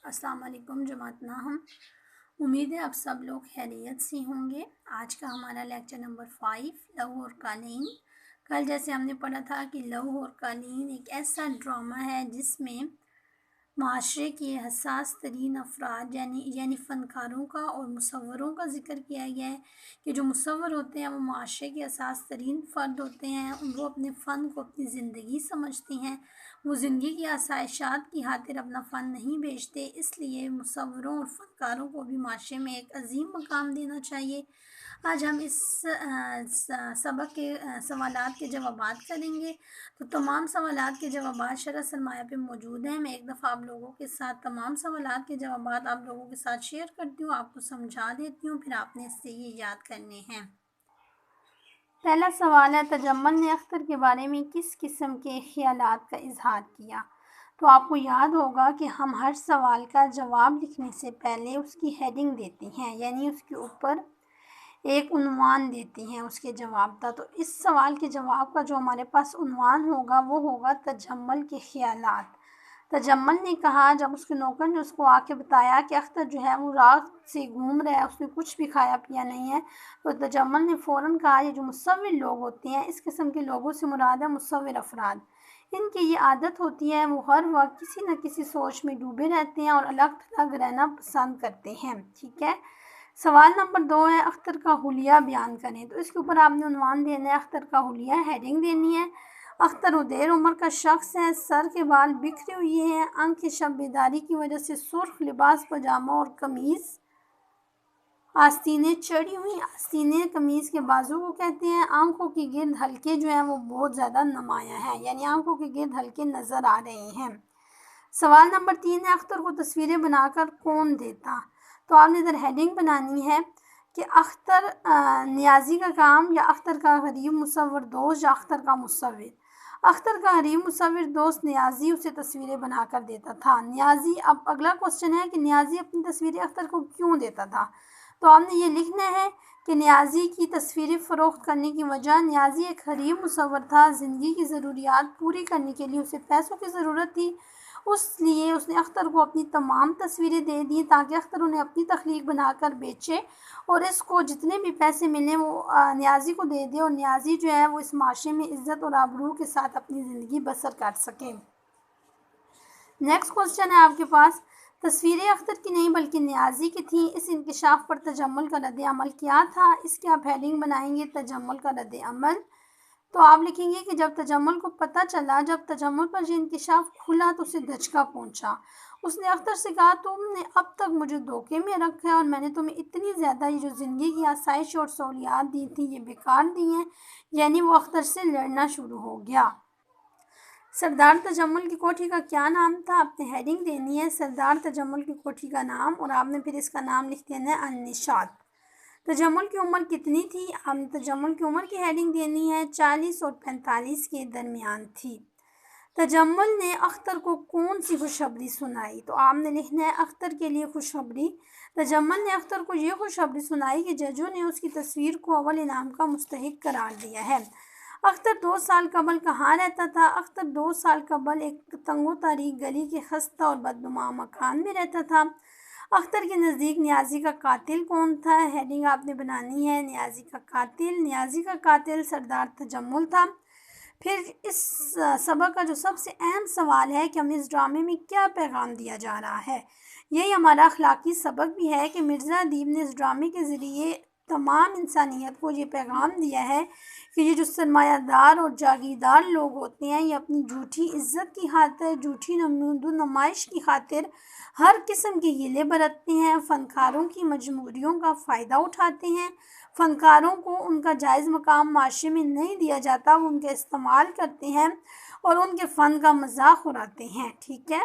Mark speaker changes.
Speaker 1: السلام علیکم جماعت ناہم، امید ہے آپ سب لوگ خیریت سے ہوں گے۔ آج کا ہمارا لیکچر نمبر 5 لہو اور قالین۔ کل جیسے ہم نے پڑھا تھا کہ لہو اور قالین ایک ایسا ڈرامہ ہے جس میں معاشرے کے حساس ترین افراد یعنی فنکاروں کا اور مصوروں کا ذکر کیا گیا ہے کہ جو مصور ہوتے ہیں وہ معاشرے کے حساس ترین فرد ہوتے ہیں۔ وہ اپنے فن کو اپنی زندگی سمجھتے ہیں، وہ زندگی کی آسائشات کی خاطر اپنا فن نہیں بیچتے، اس لیے مصوروں اور فنکاروں کو بھی معاشرے میں ایک عظیم مقام دینا چاہیے۔ آج ہم اس سبق کے سوالات کے جوابات کریں گے، تو تمام سوالات کے جوابات شرح سرمایہ پہ موجود ہیں۔ میں ایک دفعہ آپ لوگوں کے ساتھ تمام سوالات کے جوابات آپ لوگوں کے ساتھ شیئر کرتی ہوں، آپ کو سمجھا دیتی ہوں، پھر آپ نے اس سے یہ یاد کرنے ہیں۔ پہلا سوال ہے، تجمل نے اختر کے بارے میں کس قسم کے خیالات کا اظہار کیا؟ تو آپ کو یاد ہوگا کہ ہم ہر سوال کا جواب لکھنے سے پہلے اس کی ہیڈنگ دیتے ہیں، یعنی اس کے اوپر ایک عنوان دیتے ہیں اس کے جواب کا۔ تو اس سوال کے جواب کا جو ہمارے پاس عنوان ہوگا وہ ہوگا تجمل کے خیالات۔ تجمل نے کہا، جب اس کے نوکر نے اس کو آ کے بتایا کہ اختر جو ہے وہ رات سے گھوم رہا ہے، اس نے کچھ بھی کھایا پیا نہیں ہے، تو تجمل نے فوراً کہا یہ جو مصور لوگ ہوتے ہیں، اس قسم کے لوگوں سے مراد ہے مصور افراد۔ ان کی یہ عادت ہوتی ہے، وہ ہر وقت کسی نہ کسی سوچ میں ڈوبے رہتے ہیں اور الگ تھلگ رہنا پسند کرتے ہیں۔ ٹھیک ہے، سوال نمبر 2 ہے، اختر کا حلیہ بیان کریں۔ تو اس کے اوپر آپ نے عنوان دینا ہے اختر کا حلیہ، ہیڈنگ دینی ہے۔ اختر ادیر عمر کا شخص ہے، سر کے بال بکھرے ہوئے ہیں، آنکھیں شب بیداری کی وجہ سے سرخ لباس پاجامہ اور قمیض، آستینیں چڑھی ہوئی، آستینیں قمیض کے بازو کو کہتے ہیں۔ آنکھوں کے گرد حلقے جو ہیں وہ بہت زیادہ نمایاں ہیں، یعنی آنکھوں کے گرد حلقے نظر آ رہے ہیں۔ سوال نمبر 3 ہے، اختر کو تصویریں بنا کر کون دیتا؟ تو آپ نے ادھر ہیڈنگ بنانی ہے کہ اختر نیازی کا کام، یا اختر کا غریب مصور دوست، یا اختر کا مصور۔ اختر کا غریب مصور دوست نیازی اسے تصویریں بنا کر دیتا تھا۔ نیازی، اب اگلا کوسچن ہے کہ نیازی اپنی تصویریں اختر کو کیوں دیتا تھا؟ تو آپ نے یہ لکھنا ہے کہ نیازی کی تصویریں فروخت کرنے کی وجہ، نیازی ایک غریب مصور تھا، زندگی کی ضروریات پوری کرنے کے لیے اسے پیسوں کی ضرورت تھی، اس لیے اس نے اختر کو اپنی تمام تصویریں دے دیں تاکہ اختر انہیں اپنی تخلیق بنا کر بیچے اور اس کو جتنے بھی پیسے ملیں وہ نیازی کو دے دے، اور نیازی جو ہے وہ اس معاشرے میں عزت اور آبرو کے ساتھ اپنی زندگی بسر کر سکے۔ نیکسٹ کوسچن ہے آپ کے پاس، تصویریں اختر کی نہیں بلکہ نیازی کی تھیں، اس انکشاف پر تجمل کا رد عمل کیا تھا؟ اس کی آپ ہیڈنگ بنائیں گے تجمل کا رد عمل۔ تو آپ لکھیں گے کہ جب تجمل کو پتہ چلا، جب تجمل پر یہ انکشاف کھلا تو اسے دھچکا پہنچا۔ اس نے اختر سے کہا، تم نے اب تک مجھے دھوکے میں رکھا ہے اور میں نے تمہیں اتنی زیادہ یہ جو زندگی کی آسائش اور سہولیات دی تھی یہ بیکار دی ہیں، یعنی وہ اختر سے لڑنا شروع ہو گیا۔ سردار تجمل کی کوٹھی کا کیا نام تھا؟ آپ نے ہیڈنگ دینی ہے سردار تجمل کی کوٹھی کا نام، اور آپ نے پھر اس کا نام لکھ دینا ہے النشاط۔ تجمل کی عمر کتنی تھی؟ آپ نے تجمل کی عمر کی ہیڈنگ دینی ہے 40 اور 45 کے درمیان تھی۔ تجمل نے اختر کو کون سی خوشخبری سنائی؟ تو آپ نے لکھنا ہے اختر کے لیے خوشخبری۔ تجمل نے اختر کو یہ خوشخبری سنائی کہ ججوں نے اس کی تصویر کو اول انعام کا مستحق قرار دیا ہے۔ اختر 2 سال قبل کہاں رہتا تھا؟ اختر 2 سال قبل ایک تنگ و تاریک گلی کے خستہ اور بدنما مکان میں رہتا تھا۔ اختر کے نزدیک نیازی کا قاتل کون تھا؟ ہیڈنگ آپ نے بنانی ہے نیازی کا قاتل۔ نیازی کا قاتل سردار تجمل تھا۔ پھر اس سبق کا جو سب سے اہم سوال ہے کہ ہمیں اس ڈرامے میں کیا پیغام دیا جا رہا ہے؟ یہی ہمارا اخلاقی سبق بھی ہے کہ مرزا ادیب نے اس ڈرامے کے ذریعے تمام انسانیت کو یہ پیغام دیا ہے کہ یہ جو سرمایہ دار اور جاگیردار لوگ ہوتے ہیں، یہ اپنی جھوٹی عزت کی خاطر، جھوٹی نمود و نمائش کی خاطر ہر قسم کے ہیلے برتتے ہیں، فنکاروں کی مجبوریوں کا فائدہ اٹھاتے ہیں، فنکاروں کو ان کا جائز مقام معاشرے میں نہیں دیا جاتا، وہ ان کا استعمال کرتے ہیں اور ان کے فن کا مذاق اڑاتے ہیں۔ ٹھیک ہے۔